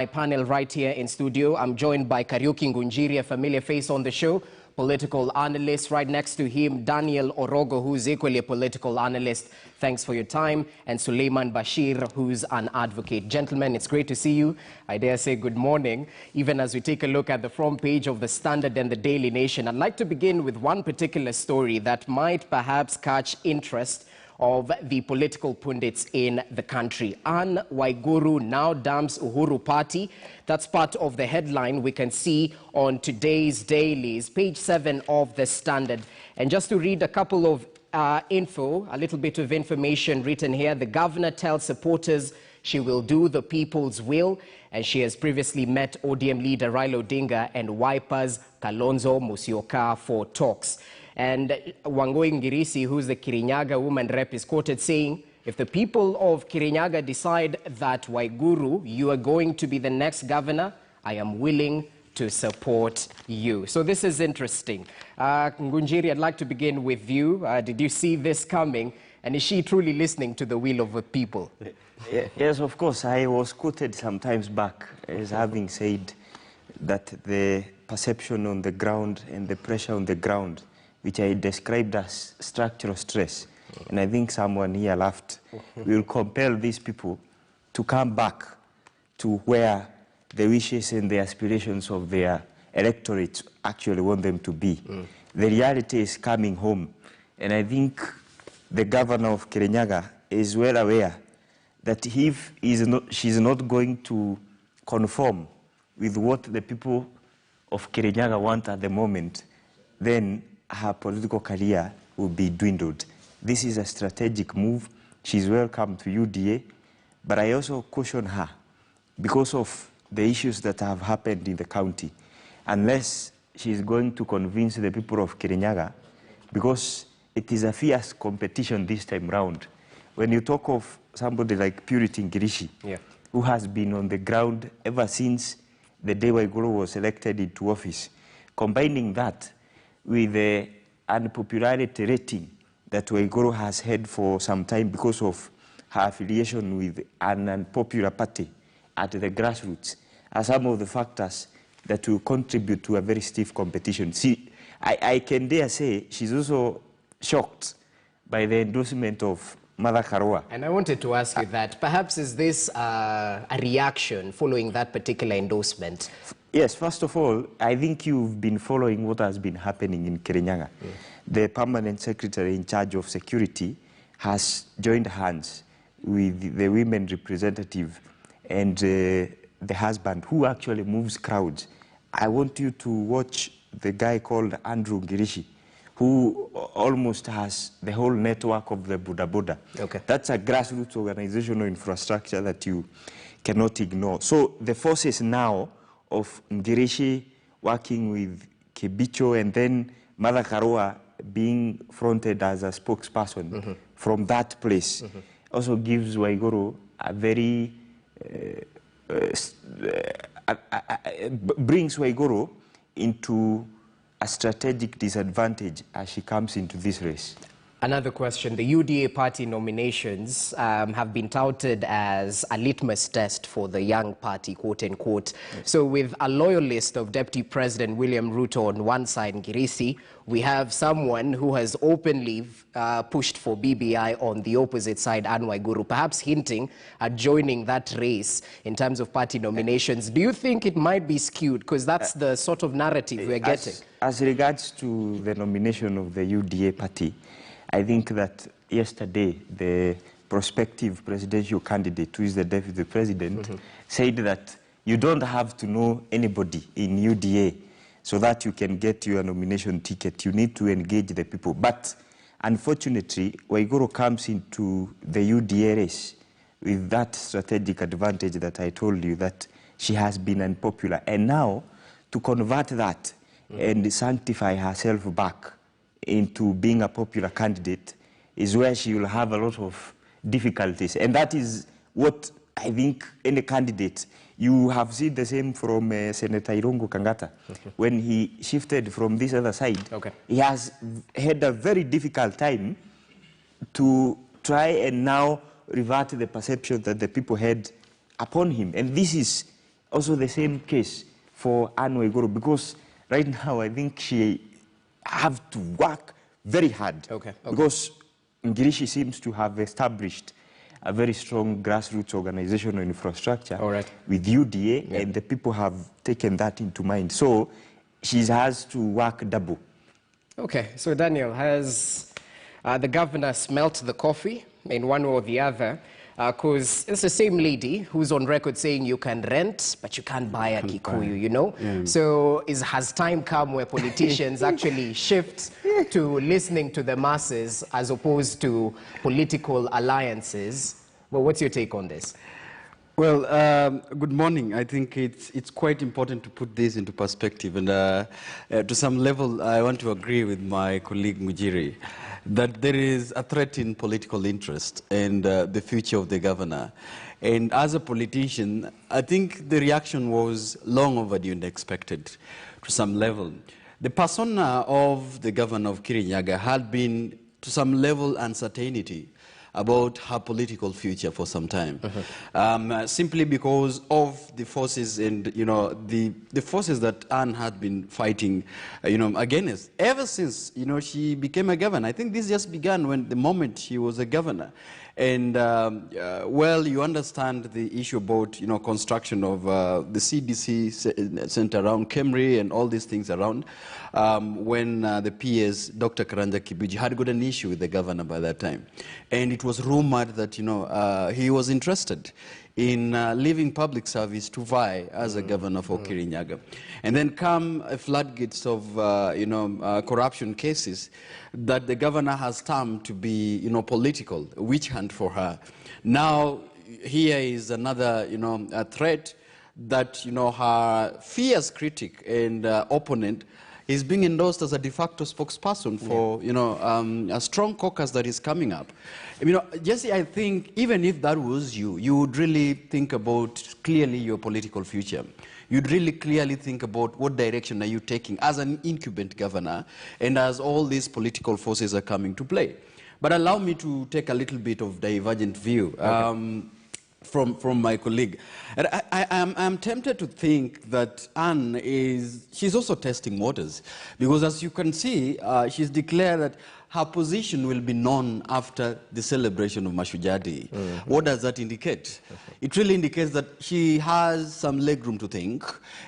My panel right here in studio. I'm joined by Kariuki Ngunjiri, a familiar face on the show, political analyst. Right next to him, Daniel Orogo, who's equally a political analyst. Thanks for your time. And Suleiman Bashir, who's an advocate. Gentlemen, it's great to see you. I dare say good morning. Even as we take a look at the front page of the Standard and the Daily Nation, I'd like to begin with one particular story that might perhaps catch interest of the political pundits in the country. Anne Waiguru now dumps Uhuru Party. That's part of the headline we can see on today's dailies, page 7 of the Standard. And just to read a couple of a little bit of information written here. The governor tells supporters she will do the people's will, and she has previously met ODM leader Raila Odinga and Wiper's Kalonzo Musyoka for talks. And Wangui Ngirisi, who's the Kirinyaga woman rep, is quoted saying, if the people of Kirinyaga decide that Waiguru, you are going to be the next governor, I am willing to support you. So this is interesting. Ngunjiri, I'd like to begin with you. Did you see this coming? And is she truly listening to the will of the people? Yes, of course. I was quoted sometimes back as having said that the perception on the ground and the pressure on the ground, which I described as structural stress, and I think someone here laughed, will compel these people to come back to where the wishes and the aspirations of their electorate actually want them to be. The reality is coming home, and I think the governor of Kirinyaga is well aware that if she's not going to conform with what the people of Kirinyaga want at the moment, then her political career will be dwindled. This is a strategic move. She's welcome to UDA, but I also caution her because of the issues that have happened in the county. Unless she's going to convince the people of Kirinyaga, because it is a fierce competition this time round. When you talk of somebody like Purity Ngirishi, who has been on the ground ever since the day Waiguru was elected into office, combining that with the unpopularity rating that Waiguru has had for some time because of her affiliation with an unpopular party at the grassroots, are some of the factors that will contribute to a very stiff competition. See, I can dare say she's also shocked by the endorsement of Mother Karua. And I wanted to ask you that. Perhaps is this a reaction following that particular endorsement? Yes, first of all, I think you've been following what has been happening in Kirinyaga. The permanent secretary in charge of security has joined hands with the women representative and the husband, who actually moves crowds. I want you to watch the guy called Andrew Ngirishi, who almost has the whole network of the Buddha Buddha. That's a grassroots organizational infrastructure that you cannot ignore. So the forces now of Ngirishi working with Kibicho and then Mother Karua being fronted as a spokesperson from that place also gives Waiguru a very, brings Waiguru into a strategic disadvantage as she comes into this race. Another question. The UDA party nominations have been touted as a litmus test for the young party, quote unquote. So with a loyal list of Deputy President William Ruto on one side, Ngirisi, we have someone who has openly pushed for BBI on the opposite side, Anne Waiguru, perhaps hinting at joining that race in terms of party nominations. Do you think it might be skewed? Because that's the sort of narrative we're getting. As regards to the nomination of the UDA party, I think that yesterday the prospective presidential candidate, who is the deputy president, said that you don't have to know anybody in UDA so that you can get your nomination ticket. You need to engage the people. But unfortunately, Waiguru comes into the UDA race with that strategic advantage that I told you, that she has been unpopular. And now, to convert that and sanctify herself back into being a popular candidate is where she will have a lot of difficulties. And that is what I think any candidate, you have seen the same from Senator Irungu Kangata. When he shifted from this other side, he has had a very difficult time to try and now revert the perception that the people had upon him. And this is Also the same case for Anne Waiguru, because right now I think she have to work very hard. Because Ngirishi seems to have established a very strong grassroots organizational infrastructure with UDA, and the people have taken that into mind. So she has to work double. Okay, so Daniel, has the governor smelt the coffee in one way or the other? Because it's the same lady who's on record saying you can rent, but you can't buy a Kikuyu, you know? So has time come where politicians actually shift to listening to the masses as opposed to political alliances? Well, what's your take on this? Well, good morning. I think it's quite important to put this into perspective. And to some level, I want to agree with my colleague Mujiri that there is a threat in political interest and the future of the governor. And as a politician, I think the reaction was long overdue and expected to some level. The persona of the governor of Kirinyaga had been, to some level, uncertainty about her political future for some time, simply because of the forces and the forces that Anne had been fighting against ever since she became a governor. I think this just began when the moment she was a governor. And well, you understand the issue about construction of the CDC center around Kemri and all these things around. When the PS, Dr. Karanja Kibuji, had got an issue with the governor by that time. And it was rumored that he was interested in leaving public service to vie as a governor for Kirinyaga. And then come floodgates of corruption cases that the governor has termed to be political, a witch hunt for her. Now here is another a threat that her fierce critic and opponent is being endorsed as a de facto spokesperson for a strong caucus that is coming up. Jesse, I think even if that was you would really think about clearly your political future. You'd really clearly think about what direction are you taking as an incumbent governor and as all these political forces are coming to play. But allow me to take a little bit of divergent view. From my colleague. And I'm tempted to think that Anne she's also testing waters, because as you can see, she's declared that her position will be known after the celebration of Mashujaa Day. What does that indicate? It really indicates that she has some legroom to think,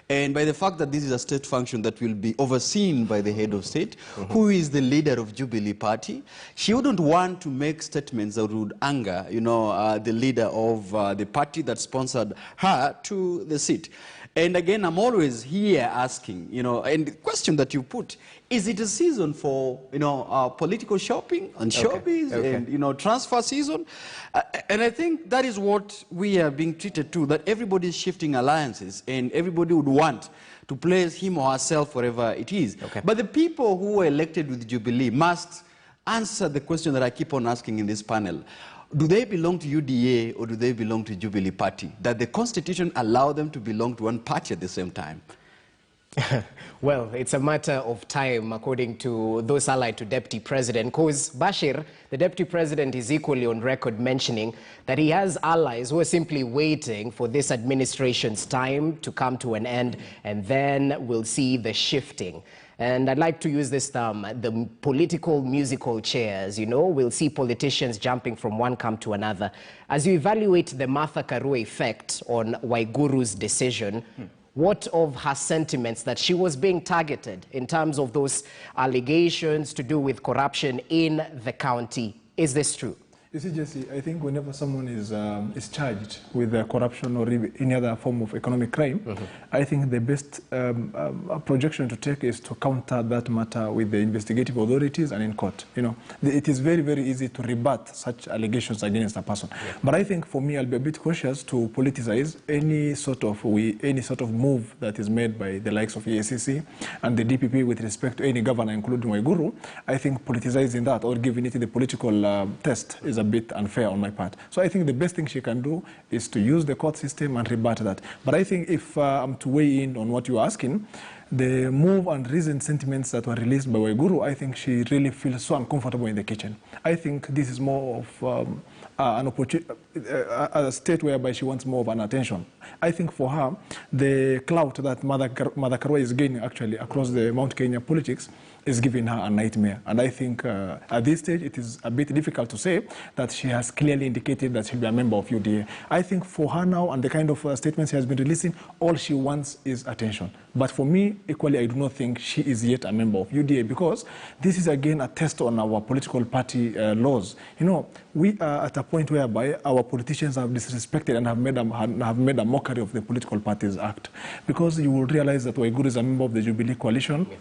and by the fact that this is a state function that will be overseen by the head of state, who is the leader of Jubilee Party, she wouldn't want to make statements that would anger, the leader of the party that sponsored her to the seat. And again, I'm always here asking, and the question that you put, is it a season for, political shopping and showbiz and, transfer season? And I think that is what we are being treated to, that everybody is shifting alliances and everybody would want to place him or herself wherever it is. But the people who were elected with Jubilee must answer the question that I keep on asking in this panel. Do they belong to UDA or do they belong to Jubilee Party? That the Constitution allow them to belong to one party at the same time? Well, it's a matter of time, according to those allied to Deputy President, because Bashir, the Deputy President, is equally on record mentioning that he has allies who are simply waiting for this administration's time to come to an end, and then we'll see the shifting. And I'd like to use this term, the political musical chairs, we'll see politicians jumping from one camp to another. As you evaluate the Martha Karua effect on Waiguru's decision, what of her sentiments that she was being targeted in terms of those allegations to do with corruption in the county? Is this true? You see, Jesse, I think whenever someone is charged with corruption or any other form of economic crime, I think the best projection to take is to counter that matter with the investigative authorities and in court. It is very, very easy to rebut such allegations against a person. But I think for me, I'll be a bit cautious to politicize any sort of move that is made by the likes of EACC and the DPP with respect to any governor, including Waiguru. I think politicizing that or giving it the political test is a bit unfair on my part. So I think the best thing she can do is to use the court system and rebut that. But I think if I'm to weigh in on what you're asking, the move and recent sentiments that were released by Waiguru, I think she really feels so uncomfortable in the kitchen. I think this is more of an opportunity, a state whereby she wants more of an attention. I think for her, the clout that Mother Karua is gaining actually across the Mount Kenya politics is giving her a nightmare. And I think at this stage, it is a bit difficult to say that she has clearly indicated that she'll be a member of UDA. I think for her now and the kind of statements she has been releasing, all she wants is attention. But for me, equally, I do not think she is yet a member of UDA because this is again a test on our political party laws. You know, we are at a point whereby our politicians have disrespected and have made a mockery of the Political Parties Act. Because you will realize that Waiguru is a member of the Jubilee Coalition. Yeah.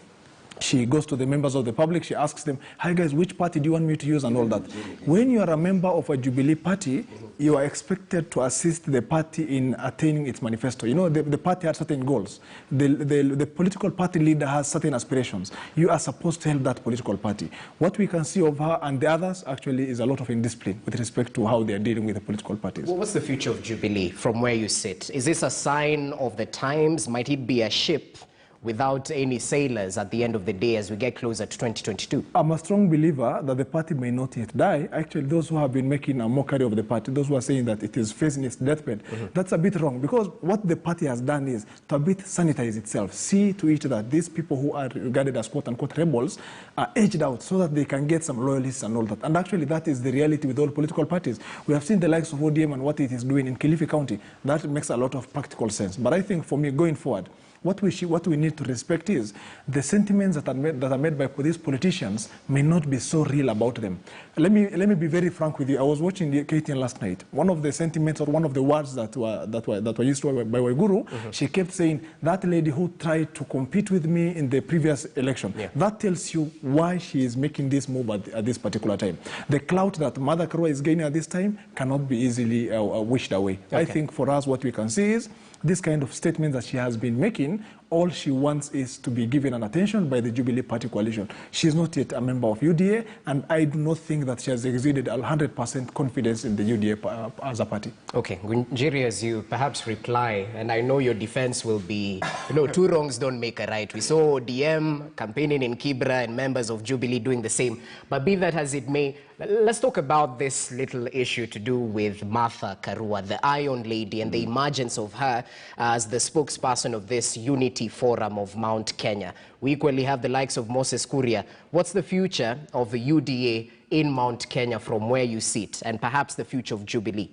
She goes to the members of the public, she asks them, hi guys, which party do you want me to use and all that. When you are a member of a Jubilee party, you are expected to assist the party in attaining its manifesto. You know, the party has certain goals. The political party leader has certain aspirations. You are supposed to help that political party. What we can see of her and the others actually is a lot of indiscipline with respect to how they are dealing with the political parties. Well, what's the future of Jubilee from where you sit? Is this a sign of the times? Might it be a ship without any sailors at the end of the day as we get closer to 2022? I'm a strong believer that the party may not yet die. Actually, those who have been making a mockery of the party, those who are saying that it is facing its deathbed, that's a bit wrong because what the party has done is to a bit sanitize itself, see to it that these people who are regarded as quote-unquote rebels are edged out so that they can get some loyalists and all that. And actually, that is the reality with all political parties. We have seen the likes of ODM and what it is doing in Kilifi County. That makes a lot of practical sense. But I think for me, going forward, what we need to respect is the sentiments that are made by these politicians may not be so real about them. Let me be very frank with you. I was watching the KTN last night. One of the sentiments or one of the words that were used by Waiguru, she kept saying, that lady who tried to compete with me in the previous election. Yeah. That tells you why she is making this move at this particular time. The clout that Mother Karua is gaining at this time cannot be easily wished away. Okay. I think for us what we can see is this kind of statement that she has been making, all she wants is to be given an attention by the Jubilee Party coalition. She is not yet a member of UDA, and I do not think that she has exceeded 100% confidence in the UDA as a party. Okay, Ngunjiri, as you perhaps reply, and I know your defense will be, you know, two wrongs don't make a right. We saw ODM campaigning in Kibra and members of Jubilee doing the same. But be that as it may, let's talk about this little issue to do with Martha Karua, the Iron Lady, and the emergence of her as the spokesperson of this Unity Forum of Mount Kenya. We equally have the likes of Moses Kuria. What's the future of the UDA in Mount Kenya from where you sit, and perhaps the future of Jubilee?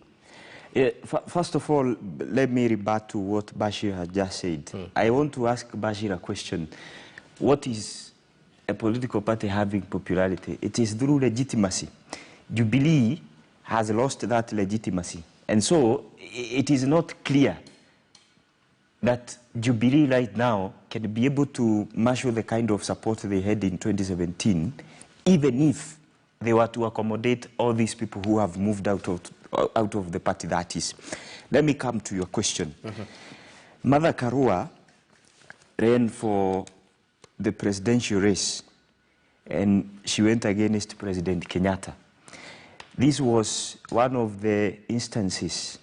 First of all, let me rebut to what Bashir has just said. I want to ask Bashir a question. What is a political party having popularity? It is through legitimacy. Jubilee has lost that legitimacy. And so it is not clear that Jubilee right now can be able to marshal the kind of support they had in 2017, even if they were to accommodate all these people who have moved out of the party, that is. Let me come to your question. Mother Karua ran for the presidential race, and she went against President Kenyatta. This was one of the instances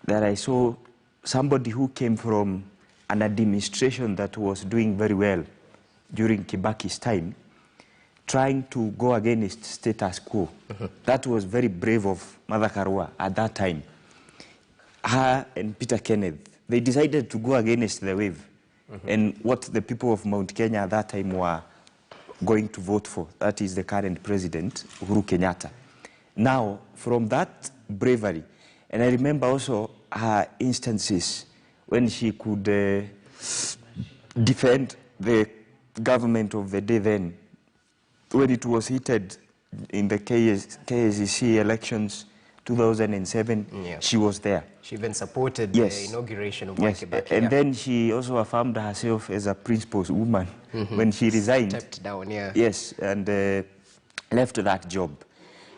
that I saw somebody who came from an administration that was doing very well during Kibaki's time, trying to go against status quo. That was very brave of Mother Karua at that time. Her and Peter Kenneth, they decided to go against the wave and what the people of Mount Kenya at that time were going to vote for. That is the current president, Uhuru Kenyatta. Now, from that bravery, and I remember also her instances when she could defend the government of the day then, when it was heated in the KSEC elections 2007, she was there. She even supported the inauguration of Kibaki. And then she also affirmed herself as a principal's woman when she resigned. Stepped down, Yes, and left that job.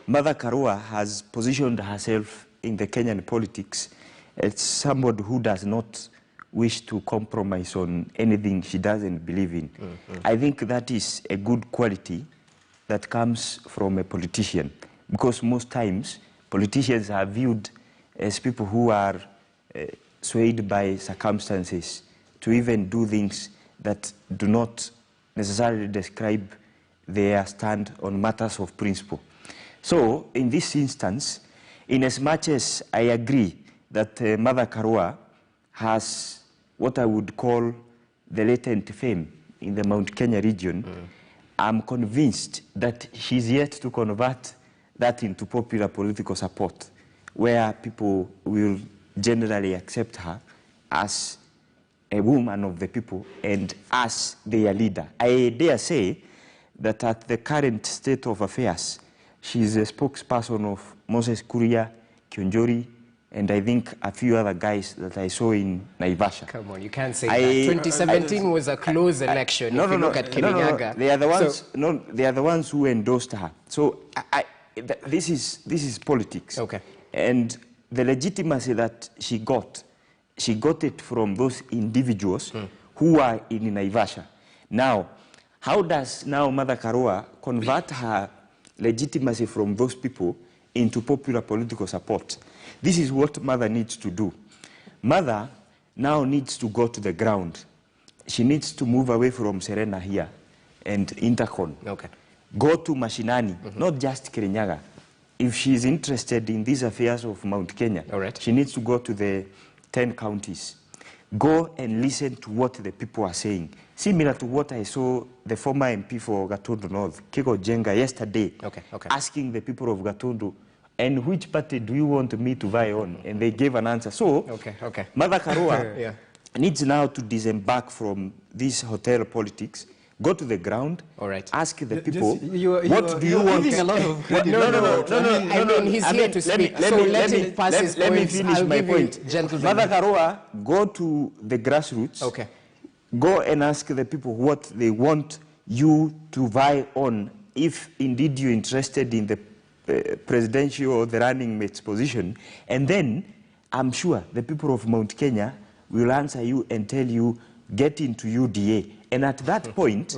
Mother Karua has positioned herself in the Kenyan politics as somebody who does not wish to compromise on anything she doesn't believe in. I think that is a good quality that comes from a politician, because most times politicians are viewed as people who are swayed by circumstances to even do things that do not necessarily describe their stand on matters of principle. So, in this instance, in as much as I agree that Mother Karua has what I would call the latent fame in the Mount Kenya region, I'm convinced that she's yet to convert that into popular political support, where people will generally accept her as a woman of the people and as their leader. I dare say that at the current state of affairs, she is a spokesperson of Moses Kuria, Kionjori, and I think a few other guys that I saw in Naivasha. Come on, you can't say that. 2017 was a close election. If you look at Kirinyaga. They are the ones. They are the ones who endorsed her. So this is politics. Okay. And the legitimacy that she got it from those individuals who are in Naivasha. Now, how does now Mother Karua convert her legitimacy from those people into popular political support? This is what Mother needs to do. Mother now needs to go to the ground. She needs to move away from Serena here and Intercon. Okay. Go to Mashinani, not just Kirinyaga. If she is interested in these affairs of Mount Kenya, she needs to go to the 10 counties. Go and listen to what the people are saying. Similar to what I saw the former MP for Gatundu North, Kiko Jenga, yesterday, asking the people of Gatundu, and which party do you want me to vie on? And they gave an answer. So, Mother Karua needs now to disembark from this hotel politics, go to the ground, ask the people, what do you want? I mean, he's here to speak, so let him pass his points. Let me finish my point. Mother Karua, go to the grassroots, go and ask the people what they want you to vie on, if indeed you're interested in the presidential or the running mate's position, and then I'm sure the people of Mount Kenya will answer you and tell you, get into UDA. And at that point,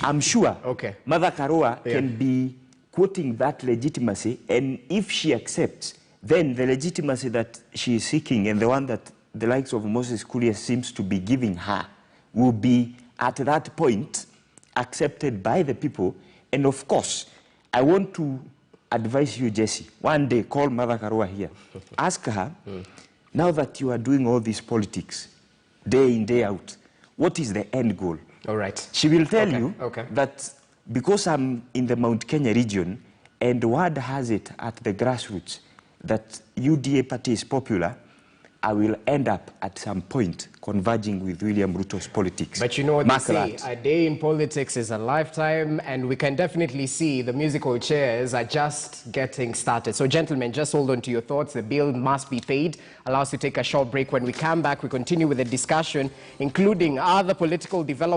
I'm sure Mother Karua can be quoting that legitimacy, and if she accepts, then the legitimacy that she is seeking and the one that the likes of Moses Kuria seems to be giving her will be, at that point, accepted by the people. And of course, I want to advise you, Jesse, one day call Mother Karua here. Ask her, now that you are doing all these politics, day in, day out, what is the end goal? She will tell you that because I'm in the Mount Kenya region, and word has it at the grassroots that UDA party is popular, I will end up at some point converging with William Ruto's politics. But you know what they say, a day in politics is a lifetime, and we can definitely see the musical chairs are just getting started. So gentlemen, just hold on to your thoughts. The bill must be paid. Allow us to take a short break. When we come back, we continue with the discussion, including other political developments